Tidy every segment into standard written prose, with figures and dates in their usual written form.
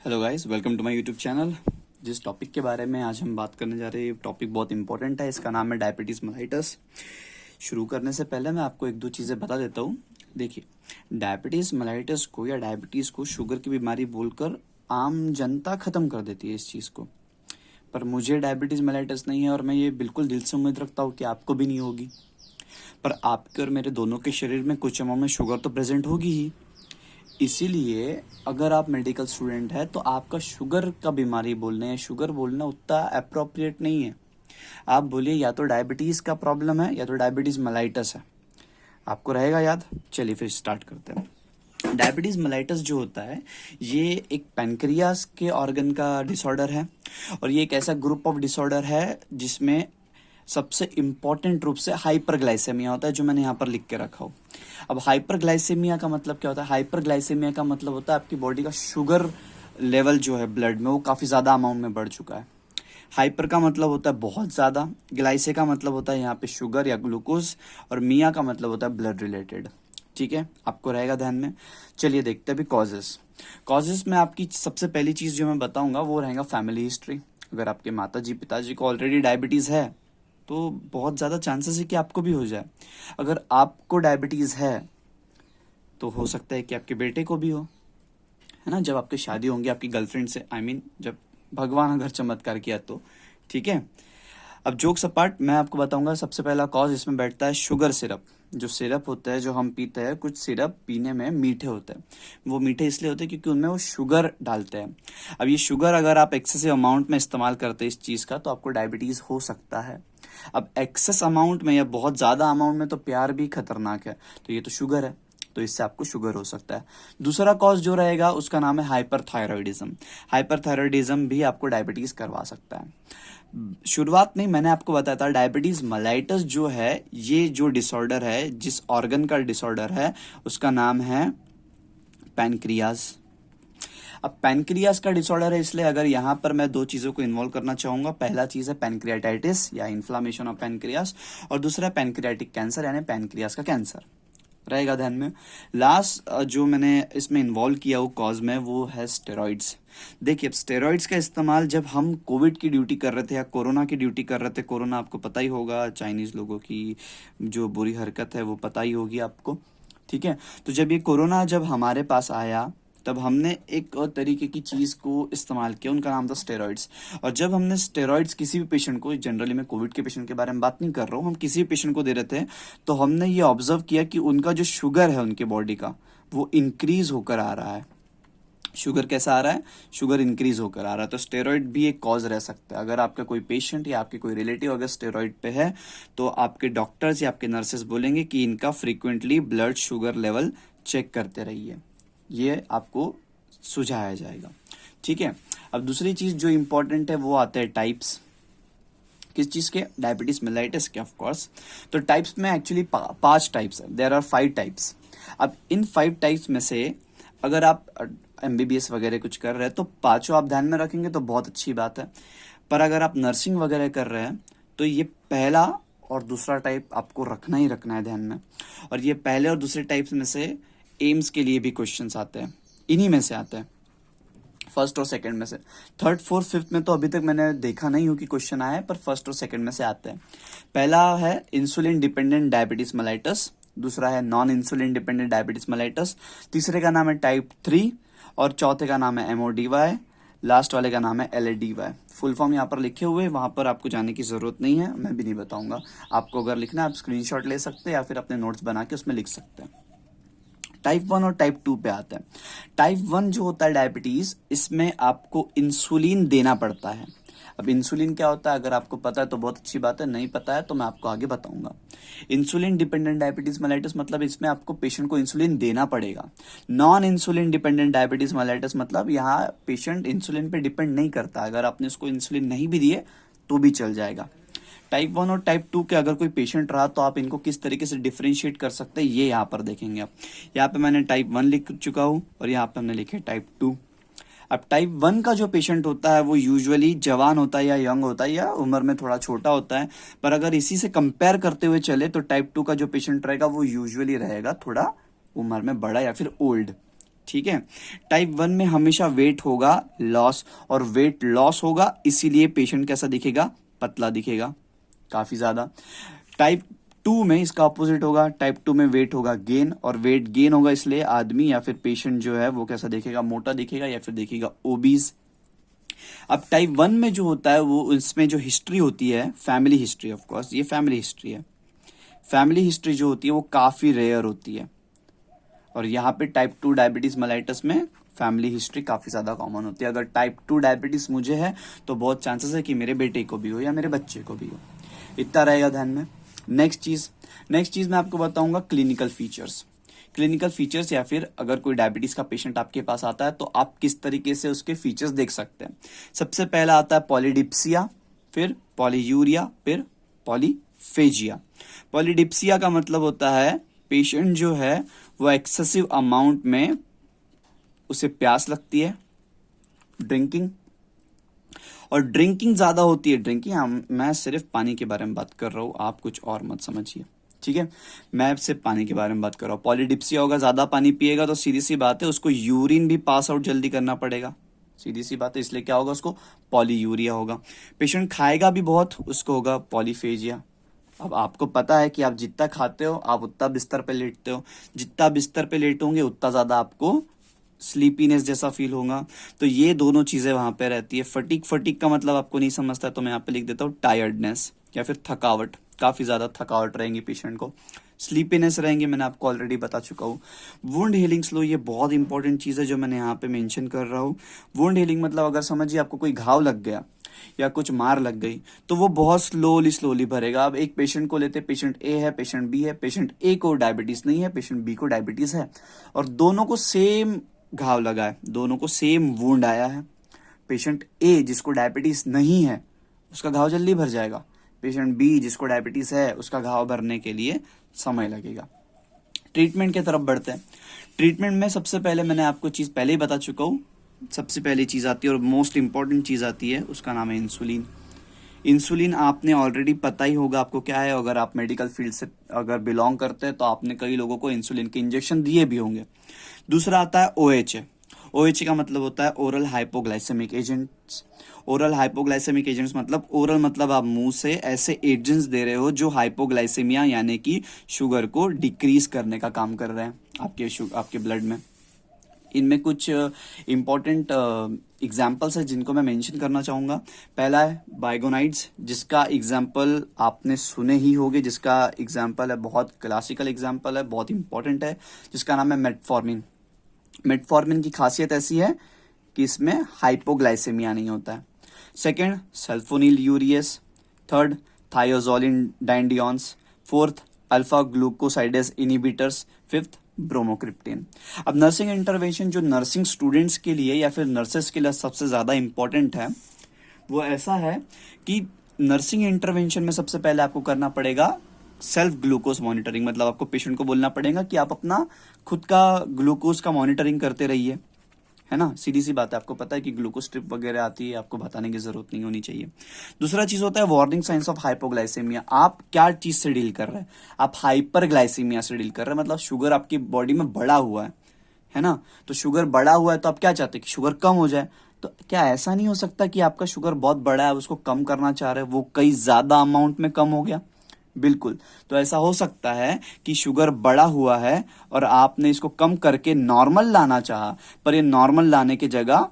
Hello guys, welcome to my YouTube channel. जिस topic के बारे में आज हम बात करने जा रहे हैं, टॉपिक बहुत इंपॉर्टेंट है। इसका नाम है डायबिटीज़ मेलाइटस। शुरू करने से पहले मैं आपको एक दो चीज़ें बता देता हूँ। देखिए, डायबिटीज़ मेलाइटस को या डायबिटीज़ को शुगर की बीमारी बोलकर आम जनता ख़त्म कर देती है इस चीज़ को। पर मुझे डायबिटीज़ मेलाइटस नहीं है और मैं ये बिल्कुल दिल से उम्मीद रखता हूँ कि आपको भी नहीं होगी। पर आपके और मेरे दोनों के शरीर में कुछ अमाउंट में शुगर तो प्रेजेंट होगी ही। इसीलिए अगर आप मेडिकल स्टूडेंट है तो आपका शुगर का बीमारी बोलने या शुगर बोलना उतना अप्रोप्रिएट नहीं है। आप बोलिए या तो डायबिटीज का प्रॉब्लम है या तो डायबिटीज मेलाइटस है। आपको रहेगा याद। चलिए फिर स्टार्ट करते हैं। डायबिटीज मेलाइटस जो होता है ये एक पैनक्रियास के ऑर्गन का डिसऑर्डर है और ये एक ऐसा ग्रुप ऑफ डिसऑर्डर है जिसमें सबसे इंपॉर्टेंट रूप से हाइपरग्लाइसेमिया होता है, जो मैंने यहाँ पर लिख के रखा हो। अब हाइपरग्लाइसेमिया का मतलब क्या होता है? हाइपरग्लाइसेमिया का मतलब होता है आपकी बॉडी का शुगर लेवल जो है ब्लड में वो काफ़ी ज़्यादा अमाउंट में बढ़ चुका है। हाइपर का मतलब होता है बहुत ज़्यादा, ग्लाइसे का मतलब होता है यहाँ पे शुगर या ग्लूकोज, और मिया का मतलब होता है ब्लड रिलेटेड। ठीक है, आपको रहेगा ध्यान में। चलिए देखते हैं अभी कॉजेस। कॉजेस में आपकी सबसे पहली चीज़ जो मैं बताऊंगा वो रहेगा फैमिली हिस्ट्री। अगर आपके माताजी पिताजी को ऑलरेडी डायबिटीज़ है तो बहुत ज़्यादा चांसेस है कि आपको भी हो जाए। अगर आपको डायबिटीज़ है तो हो सकता है कि आपके बेटे को भी हो, है ना। जब आपकी शादी होंगी आपकी गर्लफ्रेंड से, जब भगवान अगर चमत्कार किया तो। ठीक है, अब जोक्स अपार्ट मैं आपको बताऊंगा। सबसे पहला कॉज इसमें बैठता है शुगर सिरप। जो सिरप होता है जो हम पीते हैं, कुछ सिरप पीने में मीठे होते हैं। वो मीठे इसलिए होते हैं क्योंकि उनमें वो शुगर डालते हैं। अब ये शुगर अगर आप एक्सेसिव अमाउंट में इस्तेमाल करते हैं इस चीज़ का तो आपको डायबिटीज़ हो सकता है। अब एक्सेस अमाउंट में या बहुत ज़्यादा अमाउंट में तो प्यार भी खतरनाक है, तो ये तो शुगर है, तो इससे आपको शुगर हो सकता है। दूसरा कॉज जो रहेगा उसका नाम है हाइपरथायरॉयडिज्म। हाइपरथायरॉयडिज्म भी आपको डायबिटीज़ करवा सकता है। शुरुआत में मैंने आपको बताया था डायबिटीज मेलाइटस जो है, ये जो डिसऑर्डर है, जिस ऑर्गन का डिसऑर्डर है उसका नाम है पैनक्रियाज। अब पैनक्रियाज का डिसऑर्डर है, इसलिए अगर यहाँ पर मैं दो चीज़ों को इन्वॉल्व करना चाहूँगा। पहला चीज़ है पैनक्रियाटाइटिस या इन्फ्लामेशन ऑफ पैनक्रियाज, और दूसरा है पैनक्रियाटिक कैंसर यानी पैनक्रियाज का कैंसर। रहेगा ध्यान में। लास्ट जो मैंने इसमें इन्वॉल्व किया वो कॉज में वो है स्टेरॉइड्स। देखिए, अब स्टेरॉइड्स का इस्तेमाल जब हम कोविड की ड्यूटी कर रहे थे या कोरोना की ड्यूटी कर रहे थे, कोरोना आपको पता ही होगा, चाइनीज़ लोगों की जो बुरी हरकत है वो पता ही होगी आपको। ठीक है, तो जब ये कोरोना जब हमारे पास आया तब हमने एक और तरीके की चीज़ को इस्तेमाल किया, उनका नाम था स्टेरॉइड्स। और जब हमने स्टेरॉइड्स किसी भी पेशेंट को, जनरली मैं कोविड के पेशेंट के बारे में बात नहीं कर रहा हूँ, हम किसी भी पेशेंट को दे रहे थे, तो हमने ये ऑब्जर्व किया कि उनका जो शुगर है उनके बॉडी का वो इंक्रीज होकर आ रहा है। शुगर कैसा आ रहा है? शुगर इंक्रीज होकर आ रहा है। तो स्टेरॉइड भी एक कॉज रह सकता है। अगर आपका कोई पेशेंट या आपके कोई रिलेटिव अगर स्टेरॉइड पे है तो आपके डॉक्टर्स या आपके नर्सेस बोलेंगे कि इनका frequently blood sugar level check करते रहिए, ये आपको सुझाया जाएगा। ठीक है, अब दूसरी चीज जो इंपॉर्टेंट है वो आते हैं टाइप्स। किस चीज के? डायबिटीज मेलाइटिस के, ऑफ कोर्स। तो टाइप्स में एक्चुअली 5 टाइप्स है, देयर आर 5 टाइप्स। अब इन 5 टाइप्स में से अगर आप एमबीबीएस वगैरह कुछ कर रहे हैं तो पांचों आप ध्यान में रखेंगे तो बहुत अच्छी बात है। पर अगर आप नर्सिंग वगैरह कर रहे हैं तो ये पहला और दूसरा टाइप आपको रखना ही रखना है ध्यान में। और ये पहले और दूसरे टाइप्स में से एम्स के लिए भी क्वेश्चंस आते हैं, इन्हीं में से आते हैं, फर्स्ट और सेकंड में से। थर्ड फोर्थ फिफ्थ में तो अभी तक मैंने देखा नहीं हूँ कि क्वेश्चन आया है, पर फर्स्ट और सेकंड में से आते हैं। पहला है इंसुलिन डिपेंडेंट डायबिटीज मेलाइटस, दूसरा है non insulin dependent diabetes mellitus, तीसरे का नाम है टाइप 3, और चौथे का नाम है एमओडीवाई, लास्ट वाले का नाम है एलएडीवाई। फुल फॉर्म यहाँ पर लिखे हुए, वहां पर आपको जाने की जरूरत नहीं है, मैं भी नहीं बताऊंगा। आपको अगर लिखना है आप स्क्रीनशॉट ले सकते हैं या फिर अपने नोट्स बना के उसमें लिख सकते हैं। टाइप 1 और टाइप 2 पे आते हैं। टाइप 1 जो होता है डायबिटीज, इसमें आपको इंसुलिन देना पड़ता है। अब इंसुलिन क्या होता है अगर आपको पता है तो बहुत अच्छी बात है, नहीं पता है तो मैं आपको आगे बताऊंगा। इंसुलिन डिपेंडेंट डायबिटीज मेलाइटिस मतलब इसमें आपको पेशेंट को इंसुलिन देना पड़ेगा। Non insulin dependent diabetes mellitus मतलब यहाँ पेशेंट इंसुलिन पे डिपेंड नहीं करता, अगर आपने उसको इंसुलिन नहीं भी दिए तो भी चल जाएगा। टाइप 1 और टाइप 2 के अगर कोई पेशेंट रहा तो आप इनको किस तरीके से डिफरेंशिएट कर सकते हैं ये यहाँ पर देखेंगे आप। यहाँ पे मैंने टाइप 1 लिख चुका हूँ और यहाँ पे हमने लिखे टाइप 2। अब टाइप 1 का जो पेशेंट होता है वो यूजुअली जवान होता है या यंग होता है या उम्र में थोड़ा छोटा होता है, पर अगर इसी से कंपेयर करते हुए चले तो टाइप 2 का जो पेशेंट रहेगा वो यूजुअली रहेगा थोड़ा उम्र में बड़ा या फिर ओल्ड। ठीक है। टाइप 1 में हमेशा वेट होगा लॉस, और वेट लॉस होगा इसीलिए पेशेंट कैसा दिखेगा, पतला दिखेगा काफी ज्यादा। टाइप 2 में इसका ऑपोजिट होगा, टाइप 2 में वेट होगा गेन, और वेट गेन होगा इसलिए आदमी या फिर पेशेंट जो है वो कैसा दिखेगा, मोटा दिखेगा या फिर दिखेगा ओबीज। अब टाइप 1 में जो होता है वो इसमें जो हिस्ट्री होती है, फैमिली हिस्ट्री, ऑफ कोर्स ये फैमिली हिस्ट्री है, फैमिली हिस्ट्री जो होती है वो काफी रेयर होती है, और यहाँ पे टाइप 2 डायबिटीज मेलाइटस में फैमिली हिस्ट्री काफी ज्यादा कॉमन होती है। अगर टाइप 2 डायबिटीज मुझे है तो बहुत चांसेस है कि मेरे बेटे को भी हो या मेरे बच्चे को भी हो, इतना रहेगा ध्यान में। नेक्स्ट चीज मैं आपको बताऊंगा क्लिनिकल फीचर्स। क्लिनिकल फीचर्स या फिर अगर कोई डायबिटीज का पेशेंट आपके पास आता है तो आप किस तरीके से उसके फीचर्स देख सकते हैं। सबसे पहला आता है पॉलीडिप्सिया, फिर पॉलीयूरिया, फिर पॉलीफेजिया। पॉलीडिप्सिया का मतलब होता है पेशेंट जो है वो एक्सेसिव अमाउंट में उसे प्यास लगती है, ड्रिंकिंग, और ड्रिंकिंग ज्यादा होती है। ड्रिंकिंग, मैं सिर्फ पानी के बारे में बात कर रहा हूं, आप कुछ और मत समझिए, ठीक है। मैं सिर्फ पानी के बारे में बात कर रहा हूँ। पॉलीडिप्सिया होगा, ज्यादा पानी पिएगा तो सीधी सी बात है उसको यूरिन भी पास आउट जल्दी करना पड़ेगा, सीधी सी बात है, इसलिए क्या होगा उसको पॉलीयूरिया होगा। पेशेंट खाएगा भी बहुत, उसको होगा पॉलीफेजिया। अब आपको पता है कि आप जितना खाते हो आप उतना बिस्तर पे लेटते हो, जितना बिस्तर पे लेटोगे उतना ज्यादा आपको स्लीपीनेस जैसा फील होगा, तो ये दोनों चीजें वहां पे रहती है। फटीक का मतलब आपको नहीं समझता तो मैं यहाँ पे लिख देता हूँ टायर्डनेस या फिर थकावट, काफी ज्यादा थकावट रहेंगी पेशेंट को, स्लीपीनेस रहेंगे, मैंने आपको ऑलरेडी बता चुका हूँ। वुंड हीलिंग स्लो, ये बहुत इंपॉर्टेंट चीज है जो मैंने यहाँ पे मेंशन कर रहा हूँ। वुंड हीलिंग मतलब अगर समझिए आपको कोई घाव लग गया या कुछ मार लग गई तो वो बहुत स्लोली भरेगा। अब एक पेशेंट को लेते, पेशेंट ए है, पेशेंट बी है, पेशेंट ए को डायबिटीज नहीं है, पेशेंट बी को डायबिटीज है, और दोनों को सेम घाव लगा है, दोनों को सेम वुंड आया है। पेशेंट ए जिसको डायबिटीज नहीं है उसका घाव जल्दी भर जाएगा, पेशेंट बी जिसको डायबिटीज है उसका घाव भरने के लिए समय लगेगा। ट्रीटमेंट की तरफ बढ़ते हैं। ट्रीटमेंट में सबसे पहले मैंने आपको चीज पहले ही बता चुका हूँ, सबसे पहली चीज आती है और मोस्ट इंपॉर्टेंट चीज आती है, उसका नाम है इंसुलिन। इंसुलिन आपने ऑलरेडी पता ही होगा आपको क्या है, अगर आप मेडिकल फील्ड से अगर बिलोंग करते हैं तो आपने कई लोगों को इंसुलिन के इंजेक्शन दिए भी होंगे। दूसरा आता है ओएचए। ओएचए का मतलब होता है oral hypoglycaemic agents. Oral hypoglycaemic agents मतलब ओरल मतलब आप मुंह से ऐसे एजेंट्स दे रहे हो जो हाइपोग्लाइसेमिया यानी कि शुगर को डिक्रीज करने का काम कर रहे हैं आपके ब्लड में। इनमें कुछ इंपॉर्टेंट एग्जाम्पल्स है जिनको मैं मेंशन करना चाहूंगा। पहला है बाइगोनाइड्स, जिसका एग्जाम्पल आपने सुने ही होंगे, जिसका एग्जाम्पल है बहुत क्लासिकल एग्जाम्पल है, बहुत इंपॉर्टेंट है, जिसका नाम है मेटफॉर्मिन। मेटफॉर्मिन की खासियत ऐसी है कि इसमें हाइपोग्लाइसेमिया नहीं होता है। Second sulfonylureas, third thiazolidinediones, fourth alpha glucosidase inhibitors, fifth bromocriptine. अब नर्सिंग इंटरवेंशन जो नर्सिंग स्टूडेंट्स के लिए या फिर नर्सेस के लिए सबसे ज्यादा इंपॉर्टेंट है वो ऐसा है कि नर्सिंग इंटरवेंशन में सबसे पहले आपको करना पड़ेगा सेल्फ ग्लूकोज मॉनिटरिंग। मतलब आपको पेशेंट को बोलना पड़ेगा कि आप अपना खुद का ग्लूकोज का मॉनिटरिंग करते रहिए, है ना, सीधी सी बात है, आपको पता है कि ग्लूकोज स्ट्रिप वगैरह आती है, आपको बताने की जरूरत नहीं होनी चाहिए। दूसरा चीज होता है वार्निंग साइंस ऑफ हाइपोग्लाइसेमिया। आप क्या चीज से डील कर रहे हैं, आप हाइपरग्लाइसेमिया से डील कर रहे हैं, मतलब शुगर आपकी बॉडी में बढ़ा हुआ है ना, तो शुगर बढ़ा हुआ है तो आप क्या चाहते हैं कि शुगर कम हो जाए। तो क्या ऐसा नहीं हो सकता कि आपका शुगर बहुत बड़ा है, उसको कम करना चाह रहे हैं, वो कई ज्यादा अमाउंट में कम हो गया। बिल्कुल, तो ऐसा हो सकता है कि शुगर बढ़ा हुआ है और आपने इसको कम करके नॉर्मल लाना चाहा, पर ये नॉर्मल लाने की जगह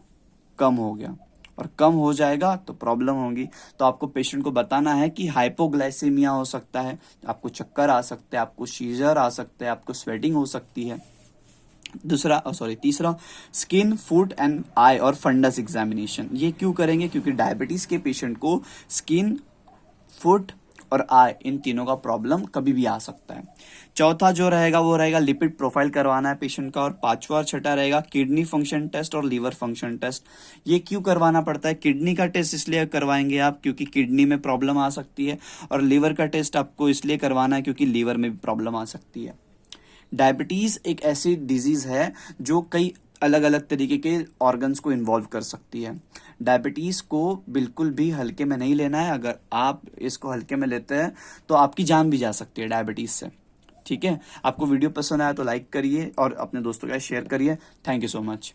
कम हो गया, और कम हो जाएगा तो प्रॉब्लम होगी। तो आपको पेशेंट को बताना है कि हाइपोग्लाइसेमिया हो सकता है, आपको चक्कर आ सकते हैं, आपको सीजर आ सकते हैं, आपको स्वेटिंग हो सकती है। तीसरा स्किन, फुट एंड आई और फंडस एग्जामिनेशन। ये क्यों करेंगे, क्योंकि डायबिटीज के पेशेंट को स्किन, फुट और आई, इन तीनों का प्रॉब्लम कभी भी आ सकता है। चौथा जो रहेगा वो रहेगा लिपिड प्रोफाइल करवाना है पेशेंट का, और पांचवा और छठा रहेगा किडनी फंक्शन टेस्ट और लीवर फंक्शन टेस्ट। ये क्यों करवाना पड़ता है, किडनी का टेस्ट इसलिए करवाएंगे आप क्योंकि किडनी में प्रॉब्लम आ सकती है, और लीवर का टेस्ट आपको इसलिए करवाना है क्योंकि लीवर में भी प्रॉब्लम आ सकती है। डायबिटीज एक ऐसी डिजीज है जो कई अलग अलग तरीके के ऑर्गन्स को इन्वॉल्व कर सकती है। डायबिटीज को बिल्कुल भी हल्के में नहीं लेना है, अगर आप इसको हल्के में लेते हैं तो आपकी जान भी जा सकती है डायबिटीज से, ठीक है, आपको वीडियो पसंद आया तो लाइक करिए और अपने दोस्तों के साथ शेयर करिए। Thank you so much.